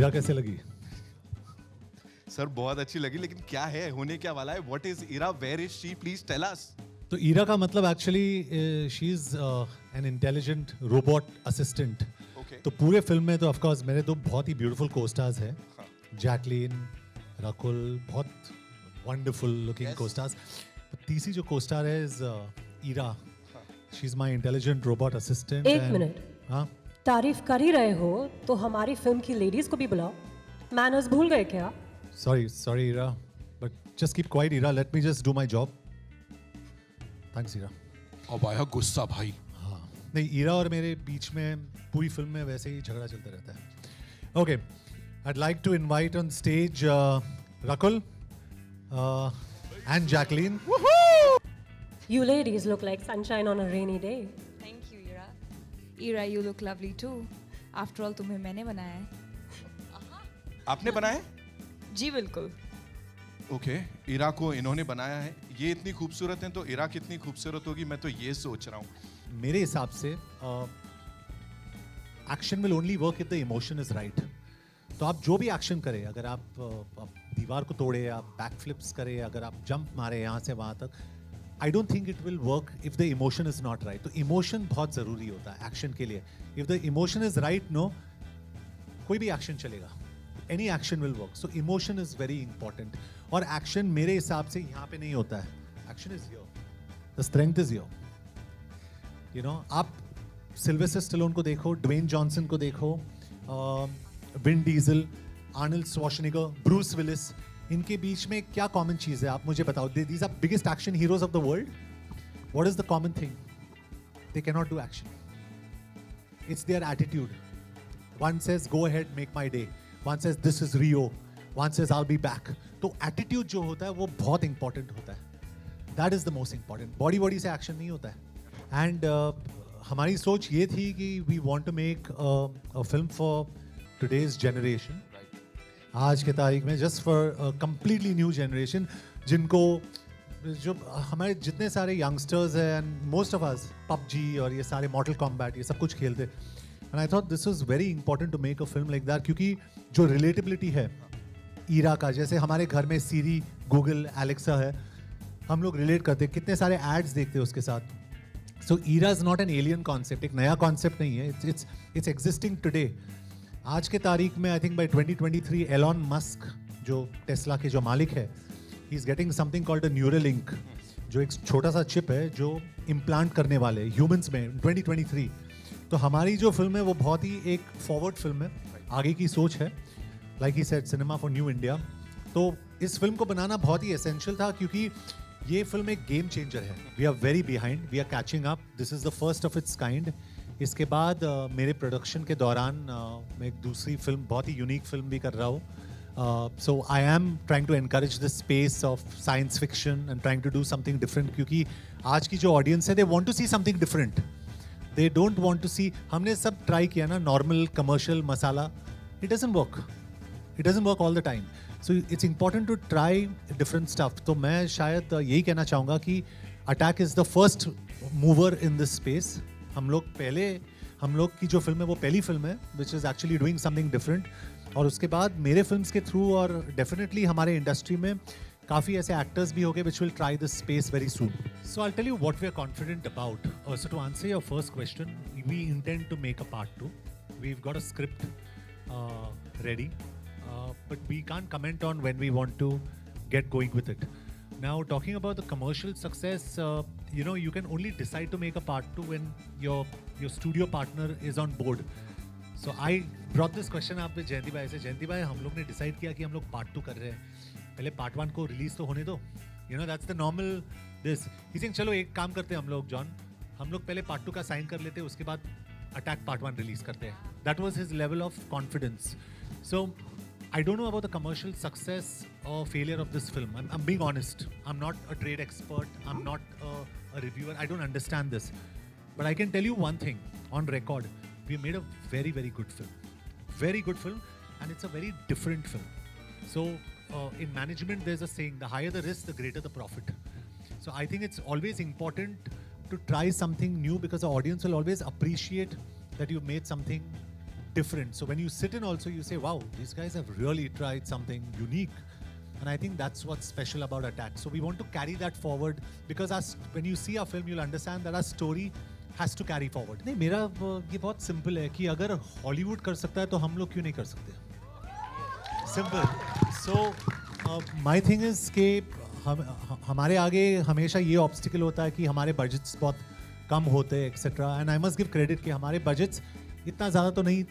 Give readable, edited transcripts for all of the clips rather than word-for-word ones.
ईरा कैसे लगी? सर बहुत अच्छी लगी, लेकिन क्या है, होने क्या वाला है? What is Eera, where is she, please tell us. तो ईरा का मतलब actually she is an intelligent robot assistant. Okay. तो पूरे फिल्म में तो ऑफ कोर्स मेरे दो बहुत ही ब्यूटीफुल को-स्टार्स हैं. हाँ. जैकलीन, रकुल, बहुत वंडरफुल लुकिंग Yes. को-स्टार्स. तीसरी जो को-स्टार है इज ईरा. हाँ. She is my intelligent robot assistant. एक मिनट. हाँ, तारीफ कर ही रहे हो तो हमारी फिल्म की लेडीज को भी बुलाओ. मैनर्स भूल गए क्या? sorry Ira, but just keep quiet Ira, let me just do my job. Thanks Ira. अब आया गुस्सा भाई. हाँ, नहीं, ईरा और मेरे बीच में पूरी फिल्म में वैसे ही झगड़ा चलता रहता है. Okay, I'd like to invite on stage Rakul and Jacqueline. You ladies look like sunshine on a rainy day. Thank you, Ira. Ira, you look lovely too. After all, तुम्हें मैंने बनाया है. आपने बनाया है? जी बिल्कुल. ओके. ईरा को इन्होंने बनाया है. ये इतनी खूबसूरत हैं तो ईरा कितनी खूबसूरत होगी, मैं तो ये सोच रहा हूँ. मेरे हिसाब से action will only work if the emotion is right. तो आप जो भी एक्शन करें, अगर आप दीवार को तोड़े, आप बैक फ्लिप्स करें, अगर आप जंप मारे यहाँ से वहाँ तक, I don't think it will work if the emotion is not right. तो इमोशन बहुत ज़रूरी होता है एक्शन के लिए. If the emotion is right, no, कोई भी एक्शन चलेगा. Any action will work. So emotion is very important. और एक्शन मेरे हिसाब से यहाँ पे नहीं होता है. Action is here, the strength is here. You know, आप सिल्वेस्टर स्टेलोन को देखो, ड्वेन जॉनसन को देखो, Vin Diesel, Arnold Schwarzenegger, Bruce Willis, इनके बीच में क्या कॉमन चीज़ है आप मुझे बताओ. These are biggest action heroes of the world. What is the common thing? They can not do action. It's their attitude. One says go ahead, make my day. One says this is Rio. One says I will be back. तो attitude जो होता है वो बहुत important होता है. That is the most important. Body से action नहीं होता है. एंड हमारी सोच ये थी कि we want to make a film for today's generation. आज के तारीख में just for completely new generation, जिनको, जो हमारे जितने सारे यंगस्टर्स हैं and most of us PUBG और ये सारे मॉर्टल कॉम्बैट ये सब कुछ खेलते. And I thought this was very important to make a film like that, क्योंकि जो रिलेटेबिलिटी है ईरा का, जैसे हमारे घर में सीरी, गूगल, एलेक्सा है, हम लोग रिलेट करते, कितने सारे एड्स देखते हैं उसके साथ. So era is not an alien concept, एक नया कॉन्सेप्ट नहीं है. It's existing today. आज के तारीख में I think by 2023 Elon Musk, जो टेस्ला के जो मालिक है, he is getting something called a Neuralink, जो एक छोटा सा चिप है जो इम्प्लांट करने वाले ह्यूमंस में 2023. तो हमारी जो फिल्म है वो बहुत ही एक फॉरवर्ड फिल्म है, आगे की सोच है. Like he said, cinema for new India. तो इस फिल्म को बनाना बहुत ही एसेंशियल था, क्योंकि ये फिल्म एक गेम चेंजर है. We are very behind, we are catching up. This is the first of its kind. इसके बाद मेरे प्रोडक्शन के दौरान मैं एक दूसरी फिल्म, बहुत ही यूनिक फिल्म भी कर रहा हूँ. So I am trying to encourage the space of science fiction and trying to do something different, क्योंकि आज की जो ऑडियंस है, they want to see something different. They don't want to see, हमने सब ट्राई किया ना, normal commercial masala. It doesn't work. It doesn't work all the time. So it's important to try different stuff. तो मैं शायद यही कहना चाहूँगा कि attack is the first mover in this space. हम लोग की जो फिल्म है वो पहली फिल्म है which is actually doing something different. और उसके बाद मेरे फिल्म्स के थ्रू, और डेफिनेटली हमारे इंडस्ट्री में काफ़ी ऐसे एक्टर्स भी होंगे which will try this space very soon. So I tell you what we are confident about. So to answer your first question, we intend to make a part 2. We've got a script ready, but we can't comment on when we want to get going with it. Now, talking about the commercial success, you can only decide to make a part 2 when your studio partner is on board. So I brought this question up with जयंती भाई से. जयंती भाई, हम लोग ने decide किया कि हम लोग पार्ट 2 कर रहे हैं, पहले पार्ट 1 को रिलीज तो होने दो. That's the normal this. चलो एक काम करते हैं हम लोग, जॉन, हम लोग पहले पार्ट 2 का साइन कर लेते हैं, उसके बाद अटैक पार्ट 1 रिलीज करते हैं. That was his level of confidence. So I don't know about the commercial success or failure of this film. I'm being honest. I'm not a trade expert. I'm not a reviewer. I don't understand this. But I can tell you one thing on record. We made a very, very good film. Very good film. And it's a very different film. So in management, there's a saying, the higher the risk, the greater the profit. So I think it's always important to try something new, because the audience will always appreciate that you made something different. So when you sit in also, you say, wow, these guys have really tried something unique. And I think that's what's special about Attack. So we want to carry that forward because when you see our film, you'll understand that our story has to carry forward. नहीं, मेरा ये बहुत simple है कि अगर Hollywood कर सकता है तो हम लोग क्यों नहीं कर सकते? Simple. So my thing is कि हमारे आगे हमेशा ये ऑब्स्टिकल होता है कि हमारे बजट्स बहुत कम होते हैं etcetera. And I must give credit कि हमारे बजट्स इतना ज़्यादा तो नहीं,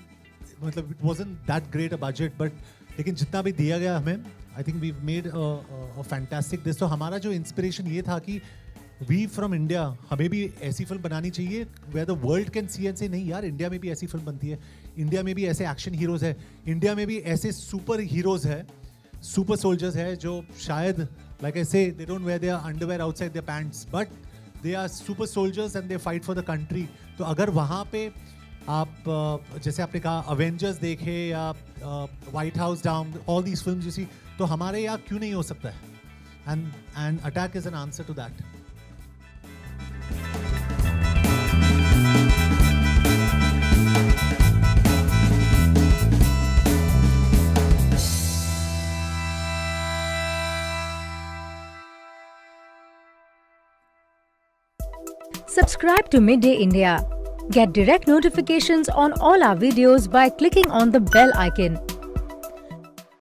मतलब it wasn't that great a budget, but लेकिन जितना भी दिया गया हमें, I think we made a fantastic this. तो हमारा जो इंस्पिरेशन ये था कि वी फ्रॉम इंडिया, हमें भी ऐसी फिल्म बनानी चाहिए where the world can see and say नहीं यार, इंडिया में भी ऐसी फिल्म बनती है, इंडिया में भी ऐसे एक्शन हीरोज़ है, इंडिया में भी ऐसे सुपर हीरोज़ है, सुपर सोल्जर्स है जो शायद like I say, they don't wear their underwear outside their pants, but they are super soldiers and they fight for the country. तो अगर वहाँ पे आप जैसे आपने कहा अवेंजर्स देखे या white house down, all these films you see, तो हमारे यहाँ क्यों नहीं हो सकता है? And Attack is an answer to that. Subscribe to Midday India. Get direct notifications on all our videos by clicking on the bell icon.